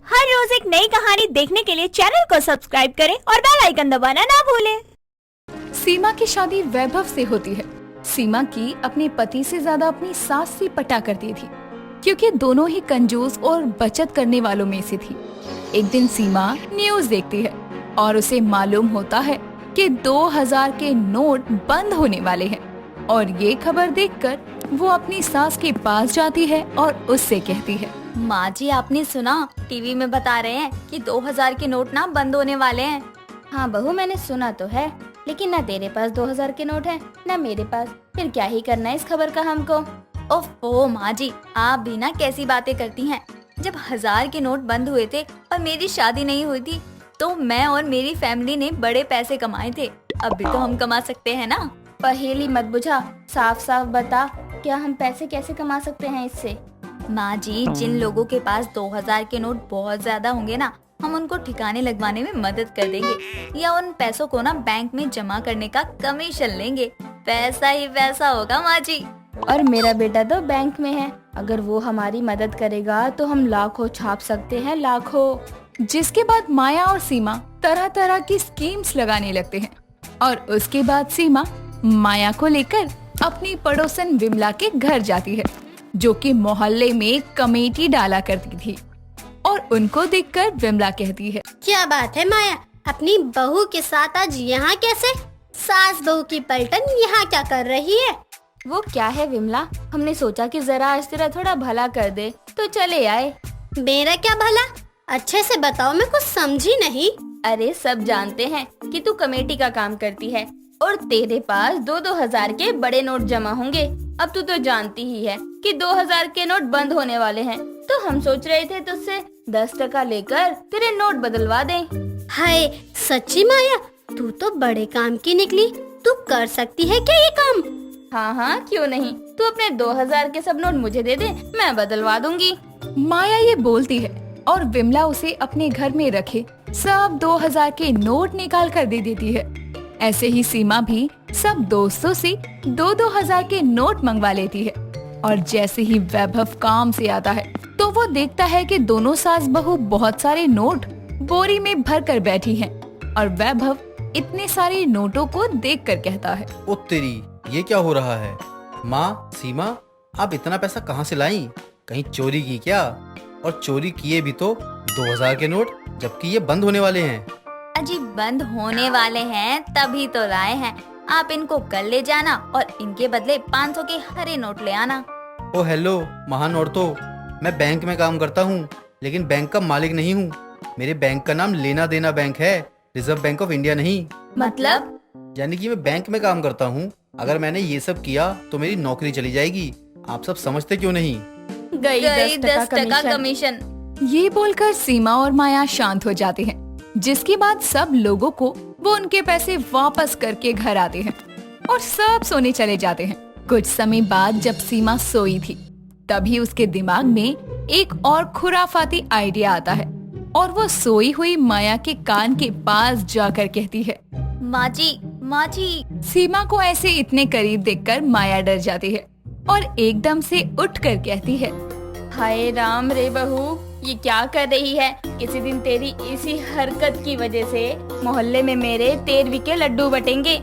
हर रोज एक नई कहानी देखने के लिए चैनल को सब्सक्राइब करें और बेल आइकन दबाना ना भूलें। सीमा की शादी वैभव से होती है। सीमा की अपने पति से ज्यादा अपनी सास से पटा करती थी, क्योंकि दोनों ही कंजूस और बचत करने वालों में से थी। एक दिन सीमा न्यूज देखती है और उसे मालूम होता है कि 2000 के नोट बंद होने वाले हैं, और ये खबर देखकर वो अपनी सास के पास जाती है और उससे कहती है, माँ जी, आपने सुना? टीवी में बता रहे हैं कि 2000 के नोट ना बंद होने वाले हैं। हाँ बहू, मैंने सुना तो है, लेकिन ना तेरे पास 2000 के नोट हैं, ना मेरे पास। फिर क्या ही करना है इस खबर का हमको। ओह माँ जी, आप भी ना कैसी बातें करती हैं। जब 1000 के नोट बंद हुए थे और मेरी शादी नहीं हुई थी, तो मैं और मेरी फैमिली ने बड़े पैसे कमाए थे। अब भी तो हम कमा सकते हैं ना। पहेली मत बुझा, साफ साफ बता, क्या हम पैसे कैसे कमा सकते हैं इससे? माँ जी, जिन लोगों के पास 2000 के नोट बहुत ज्यादा होंगे ना, हम उनको ठिकाने लगवाने में मदद कर देंगे, या उन पैसों को ना बैंक में जमा करने का कमीशन लेंगे। पैसा ही पैसा होगा माँ जी। और मेरा बेटा तो बैंक में है, अगर वो हमारी मदद करेगा तो हम लाखों छाप सकते हैं, लाखों। जिसके बाद माया और सीमा तरह तरह की स्कीम्स लगाने लगते हैं। और उसके बाद सीमा माया को लेकर अपनी पड़ोसन विमला के घर जाती है, जो कि मोहल्ले में कमेटी डाला करती थी। और उनको देखकर विमला कहती है, क्या बात है माया, अपनी बहू के साथ आज यहाँ कैसे? सास बहू की पलटन यहाँ क्या कर रही है? वो क्या है विमला, हमने सोचा कि जरा आज तेरा थोड़ा भला कर दे तो चले आए। मेरा क्या भला? अच्छे से बताओ, मैं कुछ समझी नहीं। अरे सब जानते हैं कि तू कमेटी का काम करती है और तेरे पास 2-2 हजार के बड़े नोट जमा होंगे। अब तू तो जानती ही है कि 2000 के नोट बंद होने वाले हैं, तो हम सोच रहे थे तुझसे 10% लेकर तेरे नोट बदलवा दें। हाय सच्ची माया, तू तो बड़े काम की निकली। तू कर सकती है क्या ये काम? हाँ हाँ, क्यों नहीं, तू अपने 2000 के सब नोट मुझे दे दे, मैं बदलवा दूंगी। माया ये बोलती है और विमला उसे अपने घर में रखे सब 2000 के नोट निकाल कर दे देती है। ऐसे ही सीमा भी सब दोस्तों से 2-2 हजार के नोट मंगवा लेती है। और जैसे ही वैभव काम से आता है, तो वो देखता है कि दोनों सास बहू बहुत सारे नोट बोरी में भर कर बैठी हैं। और वैभव इतने सारे नोटों को देखकर कहता है, ओ तेरी, ये क्या हो रहा है? माँ सीमा, आप इतना पैसा कहाँ से लाई? कहीं चोरी की क्या? और चोरी किए भी तो 2000 के नोट, जबकि ये बंद होने वाले हैं। अजी, बंद होने वाले हैं तभी तो लाए हैं। आप इनको कल ले जाना और इनके बदले 500 के हरे नोट ले आना। ओ हेलो महान औरतों, मैं बैंक में काम करता हूँ, लेकिन बैंक का मालिक नहीं हूँ। मेरे बैंक का नाम लेना देना बैंक है, रिजर्व बैंक ऑफ इंडिया नहीं। मतलब? यानी कि मैं बैंक में काम करता हूँ। अगर मैंने ये सब किया तो मेरी नौकरी चली जाएगी। आप सब समझते क्यों नहीं? गई 10% कमीशन। ये बोलकर सीमा और माया शांत हो जाते हैं, जिसके बाद सब लोगों को वो उनके पैसे वापस करके घर आते हैं और सब सोने चले जाते हैं। कुछ समय बाद जब सीमा सोई थी, तभी उसके दिमाग में एक और खुराफाती आइडिया आता है और वो सोई हुई माया के कान के पास जाकर कहती है, माँ जी। सीमा को ऐसे इतने करीब देखकर माया डर जाती है और एकदम से उठकर कहती है, हाय राम रे बहू, ये क्या कर रही है? किसी दिन तेरी इसी हरकत की वजह से मोहल्ले में मेरे 13 के लड्डू बटेंगे।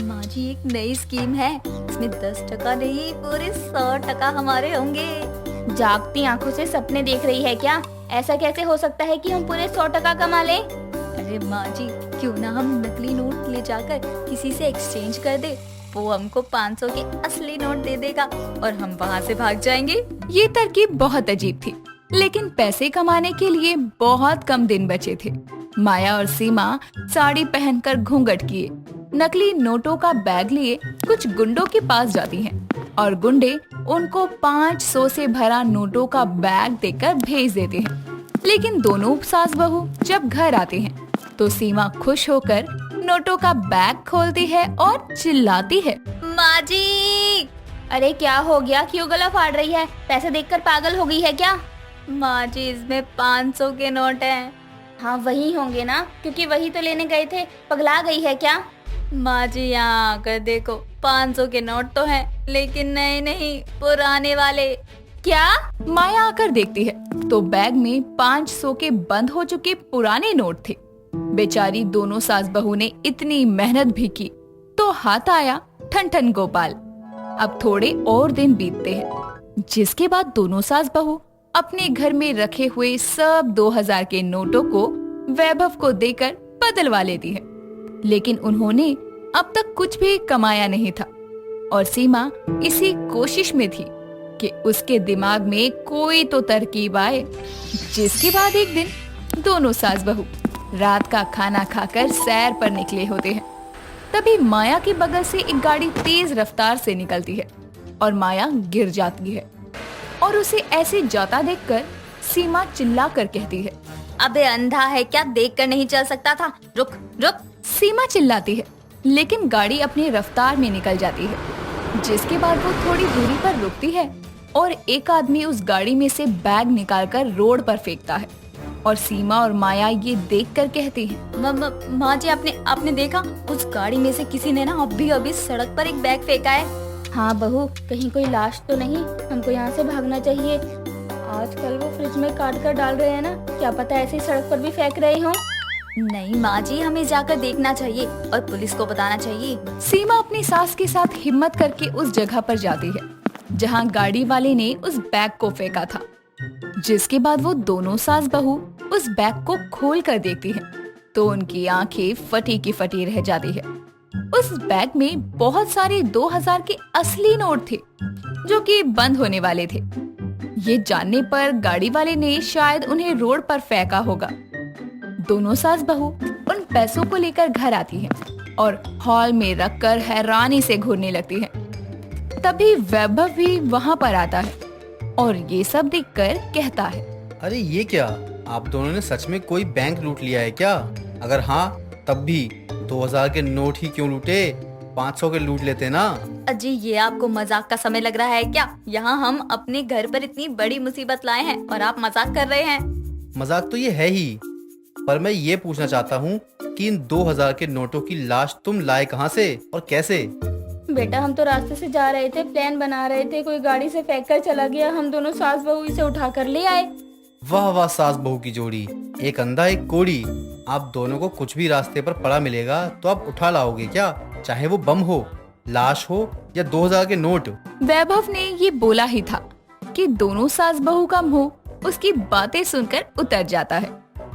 माँ जी, एक नई स्कीम है, इसमें 10% नहीं, पूरे 100% हमारे होंगे। जागती आंखों से सपने देख रही है क्या? ऐसा कैसे हो सकता है कि हम पूरे 100% कमा लें? अरे माँ जी, क्यों ना हम नकली नोट ले जाकर किसी से एक्सचेंज कर दे, वो हमको 500 के असली नोट दे देगा और हम वहाँ से भाग जाएंगे। ये तरकीब बहुत अजीब थी, लेकिन पैसे कमाने के लिए बहुत कम दिन बचे थे। माया और सीमा साड़ी पहनकर घूंघट किए, नकली नोटों का बैग लिए कुछ गुंडों के पास जाती हैं और गुंडे उनको 500 से भरा नोटों का बैग देकर भेज देते हैं। लेकिन दोनों सास बहू जब घर आते हैं, तो सीमा खुश होकर नोटों का बैग खोलती है और चिल्लाती है, माँ जी। अरे क्या हो गया, क्यों गला फाड़ रही है? पैसे देखकर पागल हो गई है क्या? माँ जी, इसमें 500 के नोट हैं। हाँ वही होंगे ना, क्योंकि वही तो लेने गए थे। पगला गई है क्या? माँ जी, यहाँ आकर देखो, 500 के नोट तो हैं, लेकिन नए नहीं, पुराने वाले। क्या? माया आकर देखती है तो बैग में 500 के बंद हो चुके पुराने नोट थे। बेचारी दोनों सास बहू ने इतनी मेहनत भी की तो हाथ आया ठन ठन गोपाल। अब थोड़े और दिन बीतते हैं, जिसके बाद दोनों सास बहू अपने घर में रखे हुए सब 2000 के नोटों को वैभव को देकर बदलवा लेती है। लेकिन उन्होंने अब तक कुछ भी कमाया नहीं था और सीमा इसी कोशिश में थी कि उसके दिमाग में कोई तो तरकीब आए। जिसके बाद एक दिन दोनों सास बहू रात का खाना खाकर सैर पर निकले होते हैं। तभी माया के बगल से एक गाड़ी तेज रफ्तार से निकलती है और माया गिर जाती है और उसे ऐसे जाता देखकर सीमा चिल्लाकर कहती है, अबे अंधा है क्या, देख कर नहीं चल सकता था? रुक रुक। सीमा चिल्लाती है लेकिन गाड़ी अपनी रफ्तार में निकल जाती है। जिसके बाद वो थोड़ी दूरी पर रुकती है और एक आदमी उस गाड़ी में से बैग निकालकर रोड पर फेंकता है और सीमा और माया ये देखकर कहती हैं, माँ जी, आपने देखा उस गाड़ी में से किसी ने ना अभी सड़क पर एक बैग फेंका है। हाँ बहू, कहीं कोई लाश तो नहीं? हमको यहाँ से भागना चाहिए। आजकल वो फ्रिज में काट कर डाल रहे हैं ना, क्या पता ऐसी सड़क पर भी फेंक रहे हो। नहीं माँ जी, हमें जाकर देखना चाहिए और पुलिस को बताना चाहिए। सीमा अपनी सास के साथ हिम्मत करके उस जगह पर जाती है जहाँ गाड़ी वाले ने उस बैग को फेंका था। जिसके बाद वो दोनों सास बहू उस बैग को खोल कर देखती हैं, तो उनकी आंखें फटी की फटी रह जाती है। उस बैग में बहुत सारे 2000 के असली नोट थे जो कि बंद होने वाले थे। ये जानने पर गाड़ी वाले ने शायद उन्हें रोड पर फेंका होगा। दोनों सास बहू उन पैसों को लेकर घर आती हैं और हॉल में रखकर हैरानी से घूरने लगती हैं। तभी वैभव भी वहाँ पर आता है और ये सब देखकर कहता है, अरे ये क्या, आप दोनों ने सच में कोई बैंक लूट लिया है क्या? अगर हाँ तब भी 2000 के नोट ही क्यों लूटे, 500 के लूट लेते ना। अजी, ये आपको मजाक का समय लग रहा है क्या? यहाँ हम अपने घर पर इतनी बड़ी मुसीबत लाए हैं और आप मजाक कर रहे हैं। मजाक तो ये है ही, पर मैं ये पूछना चाहता हूँ कि इन 2000 के नोटों की लाश तुम लाए कहाँ से और कैसे? बेटा, हम तो रास्ते से जा रहे थे, प्लान बना रहे थे, कोई गाड़ी से फेंक कर चला गया, हम दोनों सास बहू इसे उठा कर ले आए। वाह वाह, सास बहू की जोड़ी, एक अंधा एक कोड़ी। आप दोनों को कुछ भी रास्ते पर पड़ा मिलेगा तो आप उठा लाओगे क्या, चाहे वो बम हो, लाश हो या 2000 के नोट। वैभव ने ये बोला ही था कि दोनों सास बहू का मुंह उसकी बातें सुनकर उतर जाता है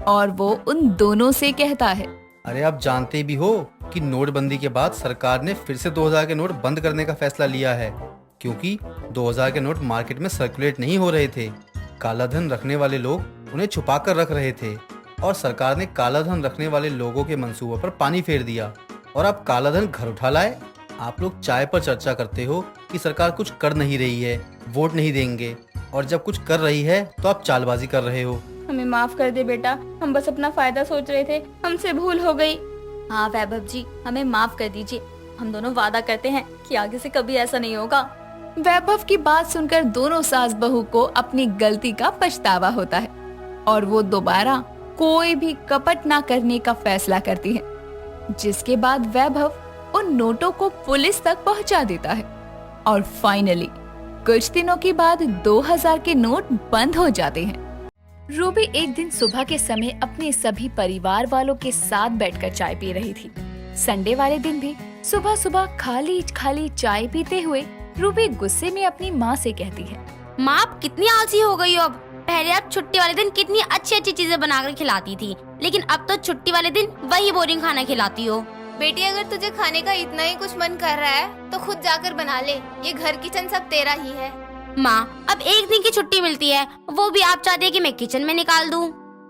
और वो उन दोनों से कहता है, अरे आप जानते भी हो कि नोटबंदी के बाद सरकार ने फिर से 2000 के नोट बंद करने का फैसला लिया है, क्योंकि 2000 के नोट मार्केट में सर्कुलेट नहीं हो रहे थे। काला धन रखने वाले लोग उन्हें छुपा कर रख रहे थे और सरकार ने काला धन रखने वाले लोगों के मंसूबों पर पानी फेर दिया और अब काला धन घर उठा लाए। आप लोग चाय पर चर्चा करते हो कि सरकार कुछ कर नहीं रही है, वोट नहीं देंगे, और जब कुछ कर रही है तो आप चालबाजी कर रहे हो। हमें माफ कर दे बेटा, हम बस अपना फायदा सोच रहे थे, हमसे भूल हो गई। हाँ वैभव जी, हमें माफ कर दीजिए। हम दोनों वादा करते हैं कि आगे से कभी ऐसा नहीं होगा। वैभव की बात सुनकर दोनों सास बहू को अपनी गलती का पछतावा होता है और वो दोबारा कोई भी कपट ना करने का फैसला करती है। जिसके बाद वैभव उन नोटों को पुलिस तक पहुंचा देता है और फाइनली कुछ दिनों के बाद 2000 के नोट बंद हो जाते हैं। रूबी एक दिन सुबह के समय अपने सभी परिवार वालों के साथ बैठकर चाय पी रही थी। संडे वाले दिन भी सुबह सुबह खाली खाली चाय पीते हुए रूबी गुस्से में अपनी माँ से कहती है, माँ आप कितनी आलसी हो गई हो अब। पहले आप छुट्टी वाले दिन कितनी अच्छी अच्छी चीजें बनाकर खिलाती थी, लेकिन अब तो छुट्टी वाले दिन वही बोरिंग खाना खिलाती हो। बेटी, अगर तुझे खाने का इतना ही कुछ मन कर रहा है तो खुद जाकर बना ले, ये घर किचन सब तेरा ही है। माँ अब एक दिन की छुट्टी मिलती है, वो भी आप चाहते हैं कि मैं किचन में निकाल दूं।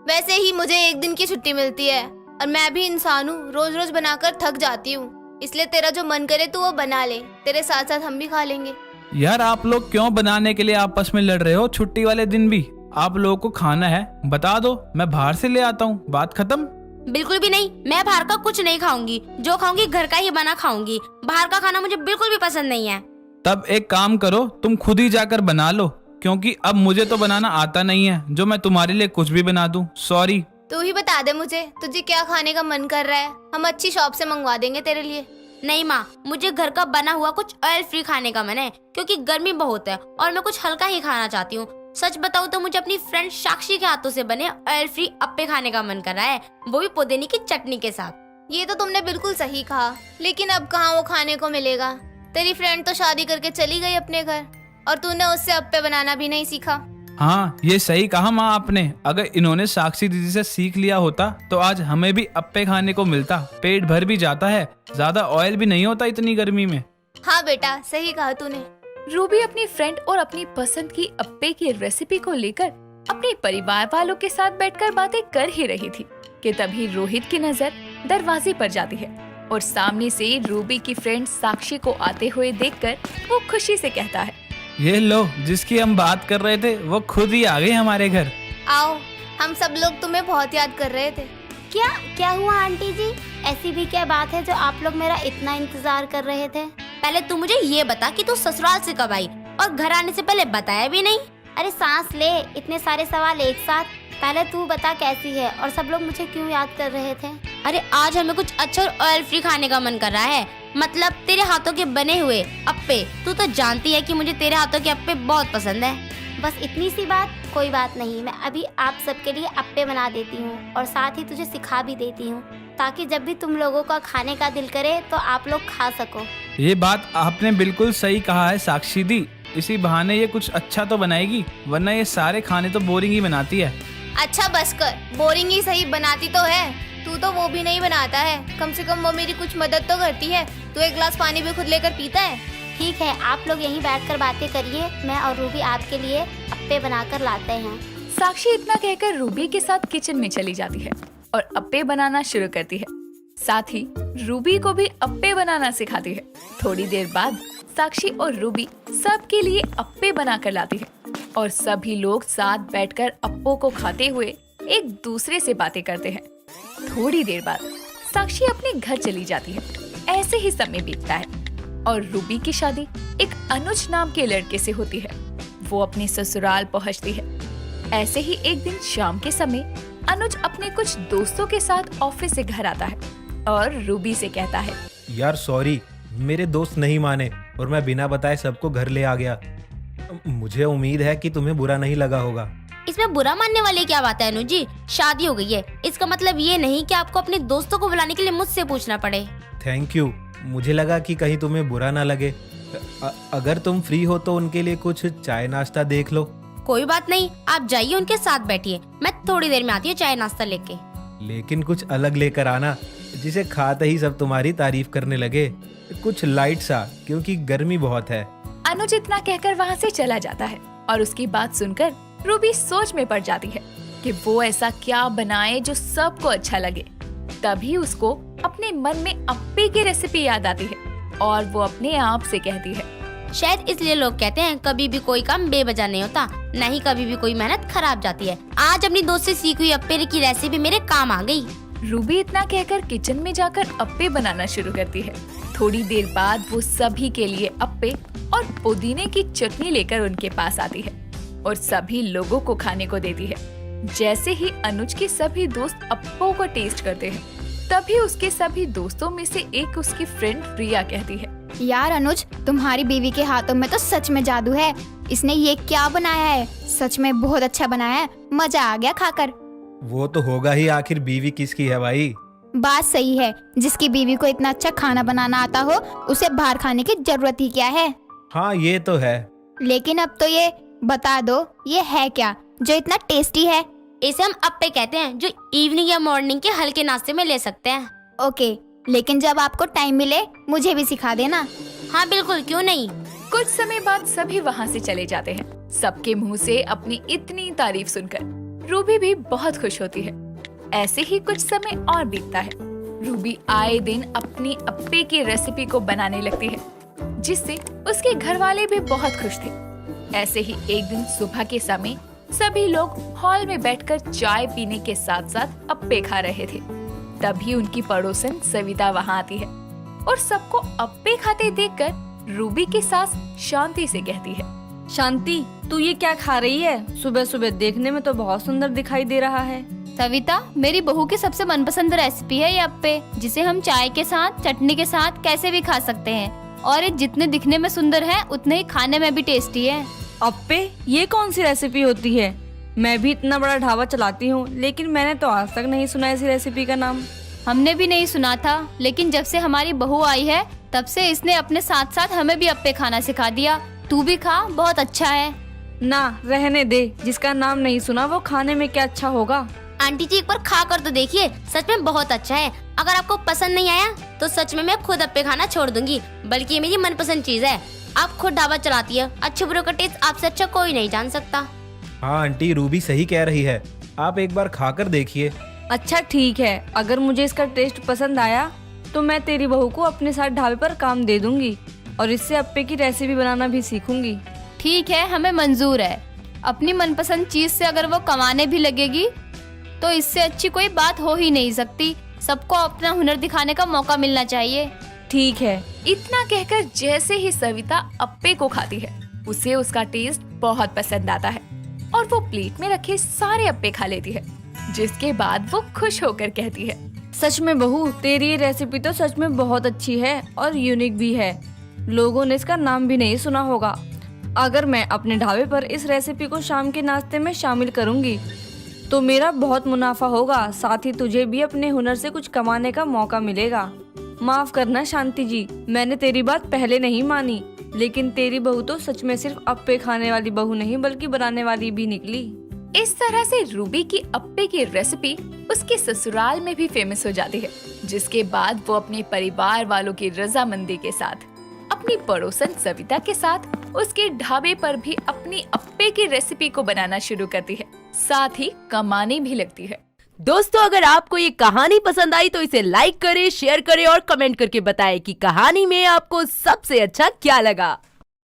वैसे ही मुझे एक दिन की छुट्टी मिलती है और मैं भी इंसान हूँ, रोज रोज बनाकर थक जाती हूँ, इसलिए तेरा जो मन करे तू वो बना ले, तेरे साथ साथ हम भी खा लेंगे। यार आप लोग क्यों बनाने के लिए आपस में लड़ रहे हो? छुट्टी वाले दिन भी आप लोगों को खाना है, बता दो, मैं बाहर से ले आता हूँ, बात खत्म। बिल्कुल भी नहीं, मैं बाहर का कुछ नहीं खाऊंगी, जो खाऊंगी घर का ही बना खाऊंगी। बाहर का खाना मुझे बिल्कुल भी पसंद नहीं है। तब एक काम करो, तुम खुद ही जाकर बना लो, क्योंकि अब मुझे तो बनाना आता नहीं है जो मैं तुम्हारे लिए कुछ भी बना दूं। सॉरी। तू ही बता दे मुझे, तुझे क्या खाने का मन कर रहा है, हम अच्छी शॉप से मंगवा देंगे तेरे लिए। नहीं माँ, मुझे घर का बना हुआ कुछ ऑयल फ्री खाने का मन है, क्योंकि गर्मी बहुत है और मैं कुछ हल्का ही खाना चाहती हूँ। सच बताऊँ तो मुझे अपनी फ्रेंड साक्षी के हाथों से बने ऑयल फ्री अप्पे खाने का मन कर रहा है, वो भी पुदीने की चटनी के साथ। ये तो तुमने बिल्कुल सही कहा, लेकिन अब कहाँ वो खाने को मिलेगा। तेरी फ्रेंड तो शादी करके चली गई अपने घर, और तूने उससे अप्पे बनाना भी नहीं सीखा। हाँ, ये सही कहा माँ आपने। अगर इन्होंने साक्षी दीदी से सीख लिया होता तो आज हमें भी अप्पे खाने को मिलता। पेट भर भी जाता है, ज्यादा ऑयल भी नहीं होता इतनी गर्मी में। हाँ बेटा, सही कहा तूने। रूबी अपनी फ्रेंड और अपनी पसंद की अप्पे की रेसिपी को लेकर अपने परिवार वालों के साथ बैठकर बातें कर ही रही थी कि तभी रोहित की नजर दरवाजे पर जाती है और सामने से रूबी की फ्रेंड साक्षी को आते हुए देखकर वो खुशी से कहता है, ये लो, जिसकी हम बात कर रहे थे वो खुद ही आ गई हमारे घर। आओ, हम सब लोग तुम्हें बहुत याद कर रहे थे। क्या हुआ आंटी जी? ऐसी भी क्या बात है जो आप लोग मेरा इतना इंतजार कर रहे थे? पहले तू मुझे ये बता कि तू ससुराल से कब आई, और घर आने से पहले बताया भी नहीं। अरे सांस ले, इतने सारे सवाल एक साथ। पहले तू बता कैसी है और सब लोग मुझे क्यों याद कर रहे थे? अरे आज हमें कुछ अच्छा और ऑयल फ्री खाने का मन कर रहा है, मतलब तेरे हाथों के बने हुए अप्पे। तू तो जानती है कि मुझे तेरे हाथों के अप्पे बहुत पसंद है। बस इतनी सी बात? कोई बात नहीं, मैं अभी आप सबके लिए अप्पे बना देती हूँ और साथ ही तुझे सिखा भी देती हूँ, ताकि जब भी तुम लोगों का खाने का दिल करे तो आप लोग खा सको। ये बात आपने बिल्कुल सही कहा है साक्षी दी। इसी बहाने ये कुछ अच्छा तो बनाएगी, वरना ये सारे खाने तो बोरिंग ही बनाती है। अच्छा बस कर, बोरिंग ही सही, बनाती तो है। तू तो वो भी नहीं बनाता है, कम से कम वो मेरी कुछ मदद तो करती है। तू एक गिलास पानी भी खुद लेकर पीता है। ठीक है, आप लोग यहीं बैठकर बातें करिए, मैं और रूबी आपके लिए अप्पे बनाकर लाते हैं। साक्षी इतना कहकर रूबी के साथ किचन में चली जाती है और अप्पे बनाना शुरू करती है। साथ ही रूबी को भी अप्पे बनाना सिखाती है। थोड़ी देर बाद साक्षी और रूबी सबके लिए अप्पे बनाकर लाती है और सभी लोग साथ बैठकर अप्पों को खाते हुए एक दूसरे से बातें करते हैं। थोड़ी देर बाद साक्षी अपने घर चली जाती है। ऐसे ही समय बीतता है और रूबी की शादी एक अनुज नाम के लड़के से होती है। वो अपने ससुराल पहुंचती है। ऐसे ही एक दिन शाम के समय अनुज अपने कुछ दोस्तों के साथ ऑफिस से घर आता है और रूबी से कहता है, यार सॉरी, मेरे दोस्त नहीं माने और मैं बिना बताए सबको घर ले आ गया। मुझे उम्मीद है कि तुम्हें बुरा नहीं लगा होगा। इसमें बुरा मानने वाली क्या बात है अनुज जी? शादी हो गई है, इसका मतलब ये नहीं कि आपको अपने दोस्तों को बुलाने के लिए मुझसे पूछना पड़े। थैंक यू, मुझे लगा कि कहीं तुम्हें बुरा ना लगे। अगर तुम फ्री हो तो उनके लिए कुछ चाय नाश्ता देख लो। कोई बात नहीं, आप जाइए उनके साथ बैठिए, मैं थोड़ी देर में आती हूँ चाय नाश्ता लेके। लेकिन कुछ अलग लेकर आना, जिसे खाते ही सब तुम्हारी तारीफ करने लगे। कुछ लाइट सा, क्योंकि गर्मी बहुत है। अनुज इतना कहकर वहाँ से चला जाता है और उसकी बात सुनकर रूबी सोच में पड़ जाती है कि वो ऐसा क्या बनाए जो सबको अच्छा लगे। तभी उसको अपने मन में अप्पे की रेसिपी याद आती है और वो अपने आप से कहती है, शायद इसलिए लोग कहते हैं कभी भी कोई काम बेवजह नहीं होता, नहीं कभी भी कोई मेहनत खराब जाती है। आज अपनी दोस्त से सीखी हुई अप्पे की रेसिपी मेरे काम आ गई। रूबी इतना कहकर किचन में जाकर अप्पे बनाना शुरू करती है। थोड़ी देर बाद वो सभी के लिए अप्पे और पुदीने की चटनी लेकर उनके पास आती है और सभी लोगों को खाने को देती है। जैसे ही अनुज के सभी दोस्त अप्पों को टेस्ट करते हैं, तभी उसके सभी दोस्तों में से एक उसकी फ्रेंड प्रिया कहती है, यार अनुज, तुम्हारी बीवी के हाथों में तो सच में जादू है। इसने ये क्या बनाया है? सच में बहुत अच्छा बनाया है, मजा आ गया खाकर। वो तो होगा ही, आखिर बीवी किसकी है भाई? बात सही है, जिसकी बीवी को इतना अच्छा खाना बनाना आता हो उसे बाहर खाने की जरूरत ही क्या है। हाँ ये तो है। लेकिन अब तो ये बता दो, ये है क्या जो इतना टेस्टी है? इसे हम अप्पे कहते हैं, जो इवनिंग या मॉर्निंग के हल्के नाश्ते में ले सकते हैं। ओके, लेकिन जब आपको टाइम मिले मुझे भी सिखा देना। हाँ बिल्कुल, क्यों नहीं। कुछ समय बाद सभी वहाँ से चले जाते हैं। सबके मुंह से अपनी इतनी तारीफ सुनकर रूबी भी बहुत खुश होती है। ऐसे ही कुछ समय और बीतता है। रूबी आए दिन अपनी अप्पे की रेसिपी को बनाने लगती है, जिससे उसके घर वाले भी बहुत खुश थे। ऐसे ही एक दिन सुबह के समय सभी लोग हॉल में बैठकर चाय पीने के साथ साथ अप्पे खा रहे थे। तभी उनकी पड़ोसन सविता वहाँ आती है और सबको अप्पे खाते देखकर रूबी की सास शांति से कहती है, शांति, तू ये क्या खा रही है? सुबह सुबह देखने में तो बहुत सुंदर दिखाई दे रहा है। सविता, मेरी बहू की सबसे मनपसंद रेसिपी है ये अप्पे, जिसे हम चाय के साथ, चटनी के साथ कैसे भी खा सकते हैं। और ये जितने दिखने में सुंदर है उतने ही खाने में भी टेस्टी है। अप्पे, ये कौन सी रेसिपी होती है? मैं भी इतना बड़ा ढाबा चलाती हूँ, लेकिन मैंने तो आज तक नहीं सुना इसी रेसिपी का नाम। हमने भी नहीं सुना था, लेकिन जब से हमारी बहू आई है तब से इसने अपने साथ साथ हमें भी अप्पे खाना सिखा दिया। तू भी खा, बहुत अच्छा है। ना, रहने दे, जिसका नाम नहीं सुना वो खाने में क्या अच्छा होगा। आंटी जी एक बार खा कर तो देखिए, सच में बहुत अच्छा है। अगर आपको पसंद नहीं आया तो सच में मैं खुद अप्पे खाना छोड़ दूंगी, बल्कि ये मेरी मनपसंद चीज है। आप खुद ढाबा चलाती है, अच्छे बुरे का टेस्ट आपसे अच्छा कोई नहीं जान सकता। हाँ आंटी, रूबी सही कह रही है, आप एक बार खाकर देखिए। अच्छा ठीक है, अगर मुझे इसका टेस्ट पसंद आया तो मैं तेरी बहू को अपने साथ ढाबे पर काम दे दूंगी और इससे अप्पे की रेसिपी बनाना भी सीखूंगी। ठीक है, हमें मंजूर है। अपनी मनपसंद चीज से अगर वो कमाने भी लगेगी तो इससे अच्छी कोई बात हो ही नहीं सकती। सबको अपना हुनर दिखाने का मौका मिलना चाहिए। ठीक है। इतना कहकर जैसे ही सविता अप्पे को खाती है, उसे उसका टेस्ट बहुत पसंद आता है और वो प्लेट में रखे सारे अप्पे खा लेती है, जिसके बाद वो खुश होकर कहती है, सच में बहू, तेरी ये रेसिपी तो सच में बहुत अच्छी है और यूनिक भी है। लोगों ने इसका नाम भी नहीं सुना होगा। अगर मैं अपने ढाबे पर इस रेसिपी को शाम के नाश्ते में शामिल करूंगी तो मेरा बहुत मुनाफा होगा, साथ ही तुझे भी अपने हुनर से कुछ कमाने का मौका मिलेगा। माफ करना शांति जी, मैंने तेरी बात पहले नहीं मानी, लेकिन तेरी बहू तो सच में सिर्फ अप्पे खाने वाली बहू नहीं बल्कि बनाने वाली भी निकली। इस तरह से रूबी की अप्पे की रेसिपी उसके ससुराल में भी फेमस हो जाती है, जिसके बाद वो अपने परिवार वालों की रजामंदी के साथ अपनी पड़ोसन सविता के साथ उसके ढाबे पर भी अपनी अप्पे की रेसिपी को बनाना शुरू करती है, साथ ही कमाने भी लगती है। दोस्तों, अगर आपको ये कहानी पसंद आई तो इसे लाइक करें, शेयर करें और कमेंट करके बताएं कि कहानी में आपको सबसे अच्छा क्या लगा।